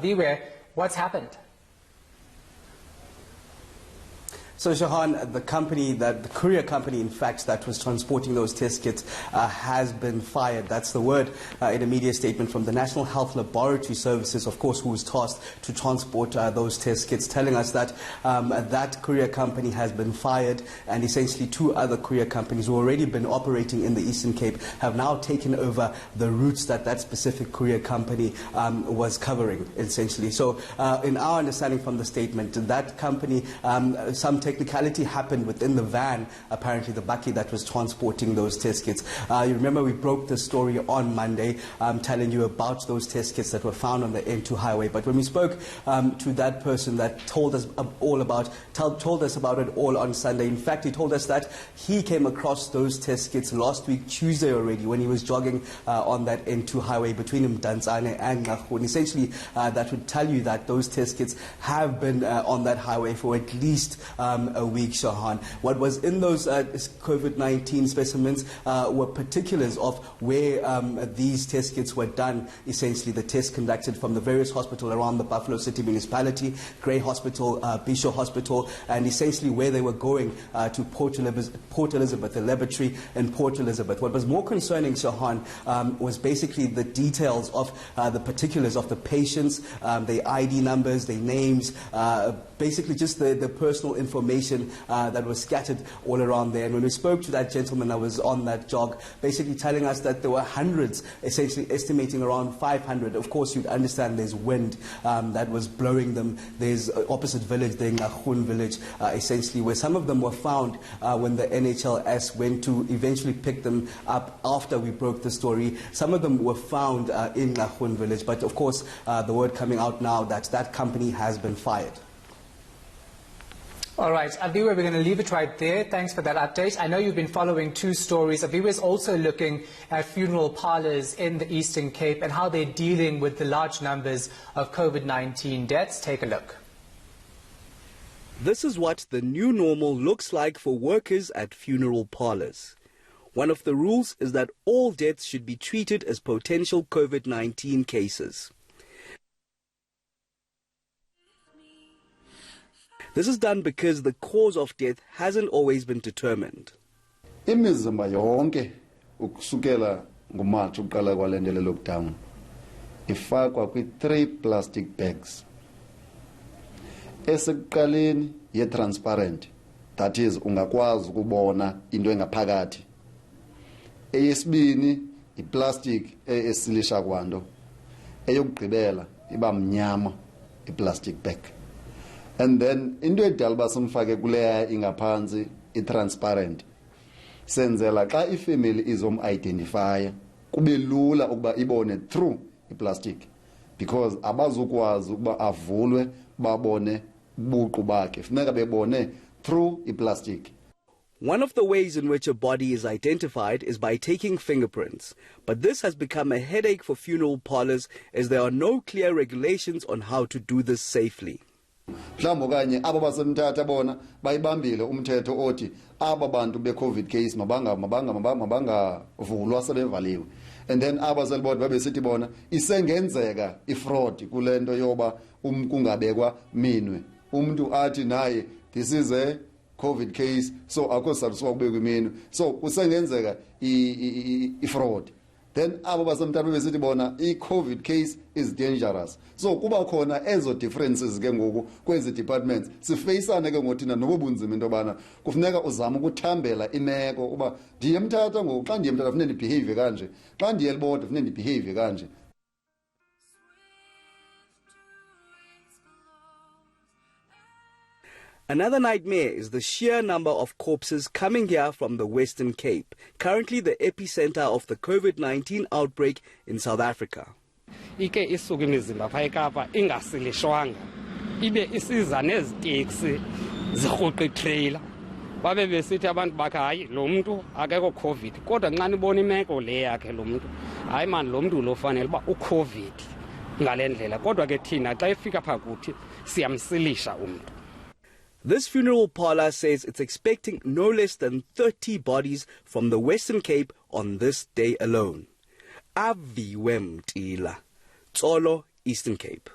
Beware, what's happened? So Shahan, the courier company, in fact, that was transporting those test kits has been fired. That's the word in a media statement from the National Health Laboratory Services, of course, who was tasked to transport those test kits, telling us that that courier company has been fired, and essentially two other courier companies who already been operating in the Eastern Cape have now taken over the routes that specific courier company was covering, essentially. So in our understanding from the statement, that company, some technicality happened within the van, apparently the bakkie that was transporting those test kits. You remember we broke the story on Monday, telling you about those test kits that were found on the N2 highway. But when we spoke to that person that told us told us about it all on Sunday, in fact, he told us that he came across those test kits last week, Tuesday already, when he was jogging on that N2 highway between Mdantsane and Negligent. Essentially, that would tell you that those test kits have been on that highway for at least a week, Shahan. What was in those COVID-19 specimens were particulars of where these test kits were done. Essentially, the tests conducted from the various hospitals around the Buffalo City municipality, Grey Hospital, Bishop Hospital, and essentially where they were going to Port Elizabeth, the laboratory in Port Elizabeth. What was more concerning, Shahan, was basically the details of the particulars of the patients, their ID numbers, their names, basically just the personal information that was scattered all around there. And when we spoke to that gentleman that was on that jog, basically telling us that there were hundreds, essentially estimating around 500. Of course, you'd understand there's wind that was blowing them. There's opposite village, the Negligent village, essentially, where some of them were found when the NHLS went to eventually pick them up after we broke the story. Some of them were found in Negligent village, but of course, the word coming out now that that company has been fired. All right, Aviwa, we're going to leave it right there. Thanks for that update. I know you've been following two stories. Aviwa is also looking at funeral parlours in the Eastern Cape and how they're dealing with the large numbers of COVID-19 deaths. Take a look. This is what the new normal looks like for workers at funeral parlours. One of the rules is that all deaths should be treated as potential COVID-19 cases. This is done because the cause of death hasn't always been determined. Imizimba yonke ukusukela ngoMarch uqala kwalendele lockdown ifakwa kwi-3 plastic bags. Esekuqaleni ye-transparent, that is ungakwazi ukubona into engaphakathi. Eyesibini i-plastic esilisha kwanto. Eyokugqibela iba mnyama i-plastic bag. And then into edala basimfake kuleya ingaphansi i-transparent senzela xa ifamily izom-identifya kube lula ukuba ibone through i-plastic, because abazukwazi ukuba avulwe babone buqu bakhe, funeka bebone through i-plastic. One of the ways in which a body is identified is by taking fingerprints, but this has become a headache for funeral parlours as there are no clear regulations on how to do this safely. Mhlawumbe okanye abo basemthatha bona bayibambile umthetho othi aba bantu be-COVID case mabangavulwa sebevaliwe, and then abaselibona babesithi bona isengenzeka ifraud kule nto yoba kungabekwa minwe, umuntu athi naye this is a COVID case so akho satiswa kubekwa iminwe, so usengenzeka ifraud. Then abo basemthatha besithi bona i-COVID case is dangerous. So kuba khona ezo differences ke ngoku kwezi departments sifeyisane ke ngothina nobo bunzima into bana kufuneka uzama ukuthambela imeko uba ndiyemthatha ngoku xa ndiyemthatha funeka ndibehave kanje, xa ndiyelibodwa funeka ndibehave kanje. Another nightmare is the sheer number of corpses coming here from the Western Cape, currently the epicenter of the COVID-19 outbreak in South Africa. Ike isuka imizimba pha eKapa ingasilishwanga ibe isiza neziteksi zirhuqa itrailer babe besithi abantu bakhe hayi lo muntu akekho covid, kodwa nxa nibona imeko le yakhe lo muntu hayi man lo muntu lofanele uba ucovid ngale ndlela, kodwa ke thina xa efika pha kuthi siyamsilisha umuntu. This funeral parlour says it's expecting no less than 30 bodies from the Western Cape on this day alone. Aviwe Mtila, Tsolo, Eastern Cape.